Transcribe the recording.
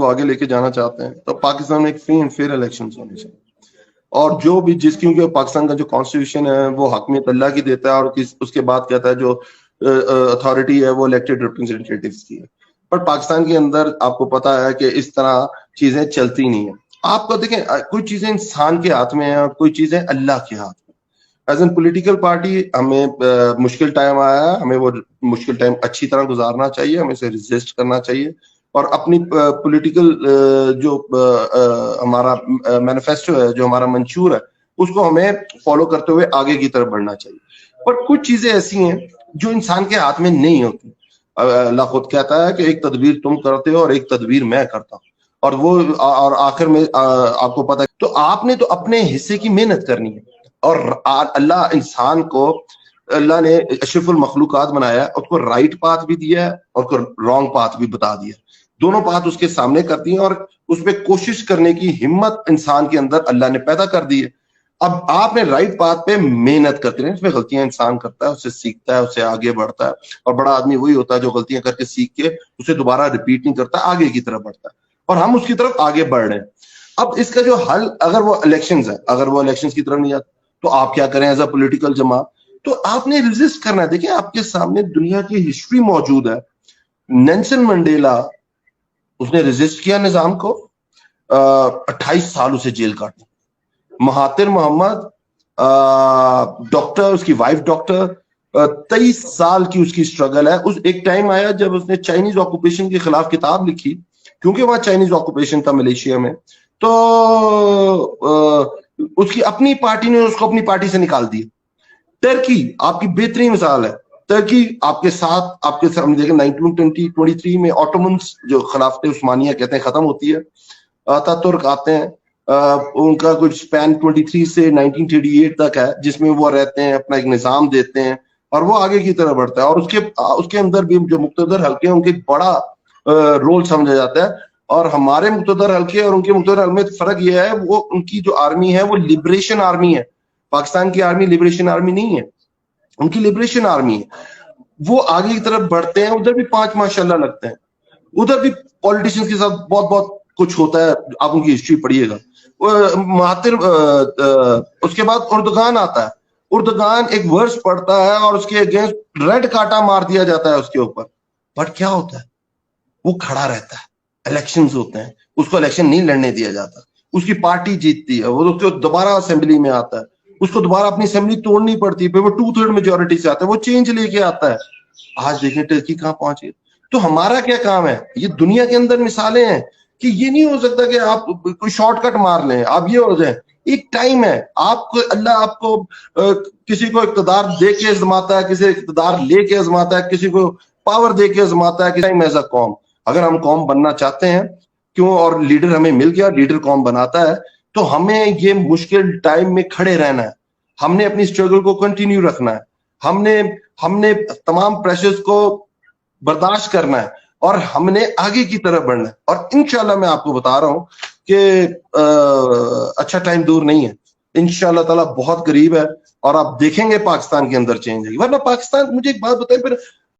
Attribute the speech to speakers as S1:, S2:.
S1: کو آگے لے کے جانا چاہتے ہیں تو پاکستان میں ایک فری اینڈ فیئر الیکشن ہونے چاہیے. اور جو بھی کیونکہ پاکستان کا جو کانسٹیٹیوشن ہے وہ حاکمیت اللہ کی دیتا ہے, اور اس کے بعد کہتا ہے جو اتھارٹی ہے وہ الیکٹڈ ریپرزینٹیٹیوز کی ہے. پر پاکستان کے اندر آپ کو پتا ہے کہ اس طرح چیزیں چلتی نہیں ہیں. آپ کو دیکھیں کوئی چیزیں انسان کے ہاتھ میں ہیں اور کوئی چیزیں اللہ کے ہاتھ میں. ایز این پولیٹیکل پارٹی ہمیں مشکل ٹائم آیا ہے, ہمیں وہ مشکل ٹائم اچھی طرح گزارنا چاہیے, ہمیں اسے ریزسٹ کرنا چاہیے, اور اپنی پولیٹیکل جو ہمارا مینیفیسٹو ہے, جو ہمارا منشور ہے, اس کو ہمیں فالو کرتے ہوئے آگے کی طرف بڑھنا چاہیے. پر کچھ چیزیں ایسی ہیں جو انسان کے ہاتھ میں نہیں ہوتی. اللہ خود کہتا ہے کہ ایک تدبیر تم کرتے ہو اور ایک تدبیر میں کرتا ہوں, اور آخر میں آپ کو پتا ہے تو آپ نے تو اپنے حصے کی محنت کرنی ہے. اور اللہ انسان کو, اللہ نے اشرف المخلوقات بنایا ہے, اس کو رائٹ پاتھ بھی دیا ہے اور اس کو رانگ پاتھ بھی بتا دیا ہے. دونوں پاتھ اس کے سامنے کرتی ہیں اور اس پہ کوشش کرنے کی ہمت انسان کے اندر اللہ نے پیدا کر دی ہے. اب آپ نے رائٹ پاتھ پہ محنت کرتے رہے, اس میں غلطیاں انسان کرتا ہے, اس سے سیکھتا ہے, اس سے آگے بڑھتا ہے, اور بڑا آدمی وہی ہوتا ہے جو غلطیاں کر کے سیکھ کے اسے دوبارہ ریپیٹ نہیں کرتا, آگے کی طرف بڑھتا ہے, اور ہم اس کی طرف آگے بڑھ رہے ہیں. اب اس کا جو حل, اگر وہ الیکشنز ہے, اگر وہ الیکشنز کی طرف نہیں جاتے تو آپ کیا کریں ایز اے پولیٹیکل جماعت, تو آپ نے ریزسٹ کرنا ہے. دیکھیں آپ کے سامنے دنیا کی ہسٹری موجود ہے. نیلسن منڈیلا, اس نے ریزسٹ کیا نظام کو, 28 سال اسے جیل کاٹی. مہاتر محمد ڈاکٹر, اس کی وائف ڈاکٹر, 23 سال کی اس کی اسٹرگل ہے. اس ایک ٹائم آیا جب اس نے چائنیز آکوپیشن کے خلاف کتاب لکھی, کیونکہ وہاں چائنیز آکوپیشن تھا ملیشیا میں, تو اس کی اپنی پارٹی نے اس کو اپنی پارٹی سے نکال دیا. ترکی آپ کی بہترین مثال ہے. ترکی آپ کے ساتھ, آپ کے سامنے دیکھیں 1923 میں آٹومنس جو خلافت عثمانیہ کہتے ہیں ختم ہوتی ہے, ترک آتے ہیں, ان کا کچھ سپین 23 سے 1938 تک ہے, جس میں وہ رہتے ہیں, اپنا ایک نظام دیتے ہیں, اور وہ آگے کی طرف بڑھتا ہے. اور اس کے اندر بھی جو مقتدر حلقے ہیں ان کے بڑا رول سمجھا جاتا ہے. اور ہمارے مقتدر حلقے اور ان کے مقتدر حلقے میں فرق یہ ہے, وہ ان کی جو آرمی ہے وہ لبریشن آرمی ہے. پاکستان کی آرمی لبریشن آرمی نہیں ہے, ان کی لبریشن آرمی ہے. وہ آگے کی طرف بڑھتے ہیں, ادھر بھی 5 ماشاءاللہ لگتے ہیں, ادھر بھی پولیٹیشین کے ساتھ بہت بہت کچھ ہوتا ہے, آپ ان کی ہسٹری پڑھیے گا. مہاتر, اس کے بعد اردگان آتا ہے. اردگان ایک ورس پڑھتا ہے اور اس کے اگینسٹ ریڈ کاٹا مار دیا جاتا ہے اس کے اوپر, بٹ کیا ہوتا ہے, وہ کھڑا رہتا ہے. الیکشنز ہوتے ہیں, اس کو الیکشن نہیں لڑنے دیا جاتا, اس کی پارٹی جیتتی ہے, وہ دوبارہ اسمبلی میں آتا ہے, اس کو دوبارہ اپنی اسمبلی توڑنی پڑتی ہے, پھر وہ 2/3 میجورٹی سے آتا ہے, وہ چینج لے کے آتا ہے. آج دیکھیں ٹرکی کہاں پہنچے. تو ہمارا کیا کام ہے, یہ دنیا کے اندر مثالیں ہیں کہ یہ نہیں ہو سکتا کہ آپ کوئی شارٹ کٹ مار لیں, آپ یہ ہو جائیں. ایک ٹائم ہے, آپ کو اللہ آپ کو کسی کو اقتدار دے کے آزماتا ہے, کسی اقتدار لے کے آزماتا ہے, کسی کو پاور دے کے آزماتا ہے. کسی ٹائم ایز اے قوم, اگر ہم قوم بننا چاہتے ہیں, کیوں, اور لیڈر ہمیں مل گیا, لیڈر قوم بناتا ہے, تو ہمیں یہ مشکل ٹائم میں کھڑے رہنا ہے. ہم نے اپنی اسٹرگل کو کنٹینیو رکھنا ہے. ہم نے تمام پریشرز کو برداشت کرنا ہے, اور ہم نے آگے کی طرف بڑھنا ہے. اور انشاءاللہ میں آپ کو بتا رہا ہوں کہ اچھا ٹائم دور نہیں ہے, انشاءاللہ تعالیٰ بہت قریب ہے, اور آپ دیکھیں گے پاکستان کے اندر چینج ہے. ورنہ پاکستان, مجھے ایک بات بتائیں, پھر